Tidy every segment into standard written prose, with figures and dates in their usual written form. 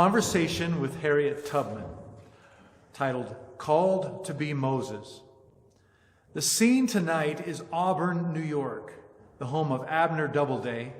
Conversation with Harriet Tubman, titled Called to be Moses. The scene tonight is Auburn, New York, the home of Abner Doubleday,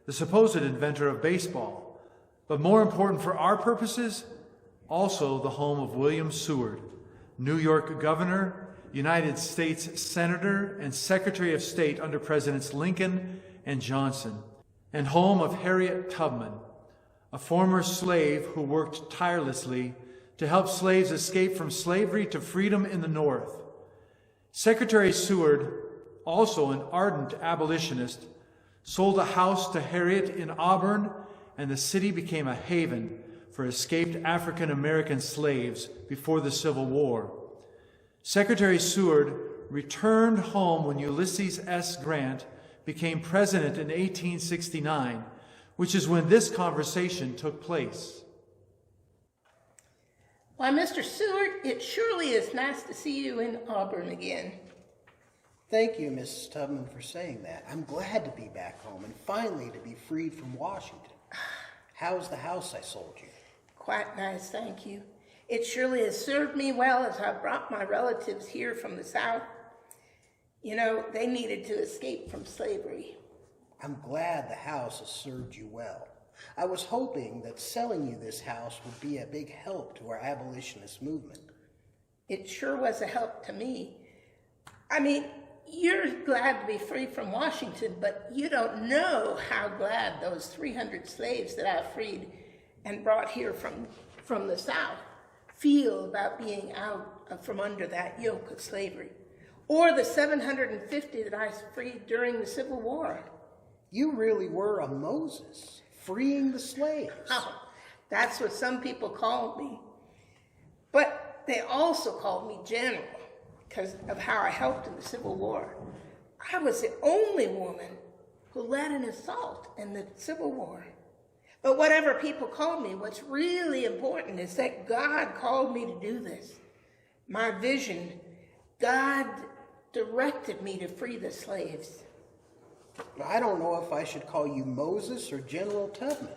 the supposed inventor of baseball, but more important for our purposes, also the home of William Seward, New York governor, United States senator, and Secretary of State under Presidents Lincoln and Johnson, and home of Harriet Tubman, a former slave who worked tirelessly to help slaves escape from slavery to freedom in the North. Secretary Seward, also an ardent abolitionist, sold a house to Harriet in Auburn, and the city became a haven for escaped African American slaves before the Civil War. Secretary Seward returned home when Ulysses S. Grant became president in 1869, which is when this conversation took place. Why, Mr. Seward, it surely is nice to see you in Auburn again. Thank you, Mrs. Tubman, for saying that. I'm glad to be back home and finally to be freed from Washington. How's the house I sold you? Quite nice, thank you. It surely has served me well as I brought my relatives here from the South. You know, they needed to escape from slavery. I'm glad the house has served you well. I was hoping that selling you this house would be a big help to our abolitionist movement. It sure was a help to me. I mean, you're glad to be free from Washington, but you don't know how glad those 300 slaves that I freed and brought here from the South feel about being out from under that yoke of slavery. Or the 750 that I freed during the Civil War. You really were a Moses, freeing the slaves. Oh, that's what some people called me. But they also called me general because of how I helped in the Civil War. I was the only woman who led an assault in the Civil War. But whatever people call me, what's really important is that God called me to do this. My vision, God directed me to free the slaves. I don't know if I should call you Moses or General Tubman.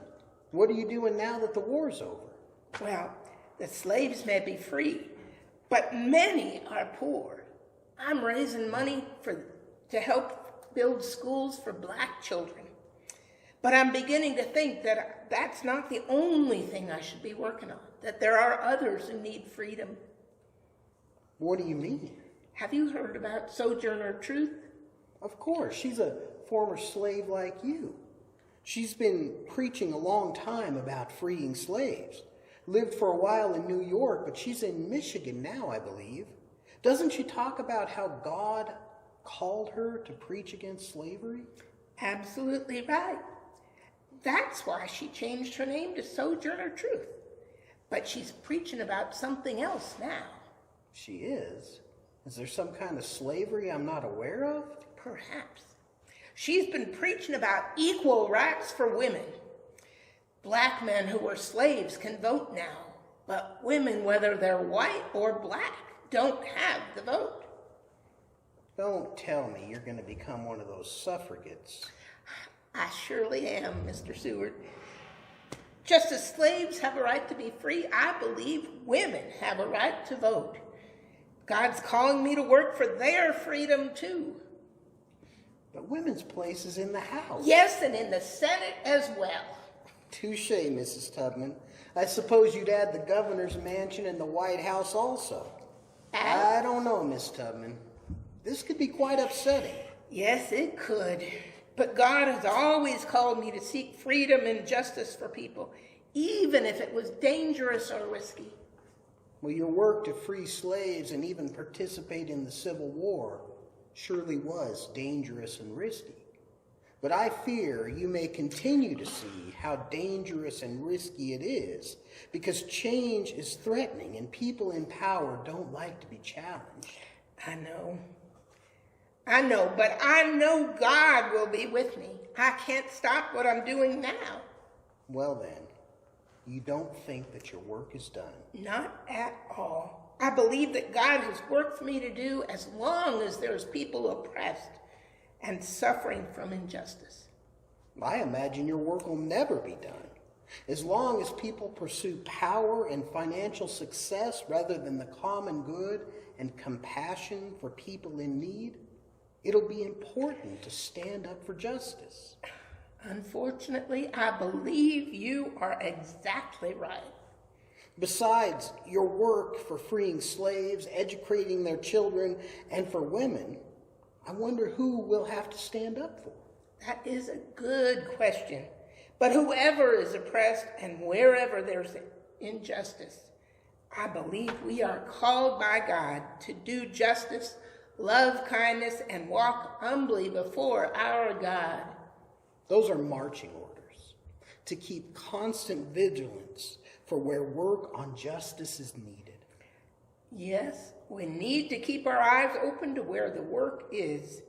What are you doing now that the war's over? Well, the slaves may be free, but many are poor. I'm raising money to help build schools for black children. But I'm beginning to think that that's not the only thing I should be working on, that there are others who need freedom. What do you mean? Have you heard about Sojourner Truth? Of course, she's a former slave like you. She's been preaching a long time about freeing slaves. Lived for a while in New York, but she's in Michigan now, I believe. Doesn't she talk about how God called her to preach against slavery? Absolutely right. That's why she changed her name to Sojourner Truth. But she's preaching about something else now. She is? Is there some kind of slavery I'm not aware of? Perhaps. She's been preaching about equal rights for women. Black men who were slaves can vote now, but women, whether they're white or black, don't have the vote. Don't tell me you're going to become one of those suffragettes. I surely am, Mr. Seward. Just as slaves have a right to be free, I believe women have a right to vote. God's calling me to work for their freedom, too. But women's place is in the House. Yes, and in the Senate as well. Touché, Mrs. Tubman. I suppose you'd add the governor's mansion and the White House also. I don't know, Miss Tubman. This could be quite upsetting. Yes, it could. But God has always called me to seek freedom and justice for people, even if it was dangerous or risky. Well, your work to free slaves and even participate in the Civil War surely was dangerous and risky. But I fear you may continue to see how dangerous and risky it is, because change is threatening and people in power don't like to be challenged. I know, but I know God will be with me. I can't stop what I'm doing now. Well then, you don't think that your work is done? Not at all. I believe that God has work for me to do as long as there's people oppressed and suffering from injustice. I imagine your work will never be done. As long as people pursue power and financial success rather than the common good and compassion for people in need, it'll be important to stand up for justice. Unfortunately, I believe you are exactly right. Besides your work for freeing slaves, educating their children, and for women, I wonder who we'll have to stand up for. That is a good question. But whoever is oppressed and wherever there's injustice, I believe we are called by God to do justice, love kindness, and walk humbly before our God. Those are marching orders to keep constant vigilance for where work on justice is needed. Yes, we need to keep our eyes open to where the work is.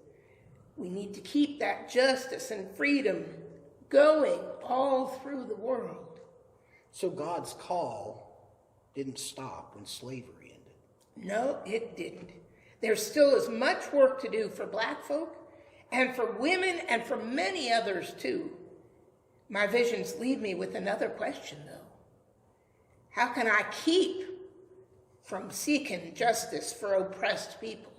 We need to keep that justice and freedom going all through the world. So God's call didn't stop when slavery ended. No, it didn't. There's still as much work to do for black folk and for women and for many others too. My visions leave me with another question though. How can I keep from seeking justice for oppressed people?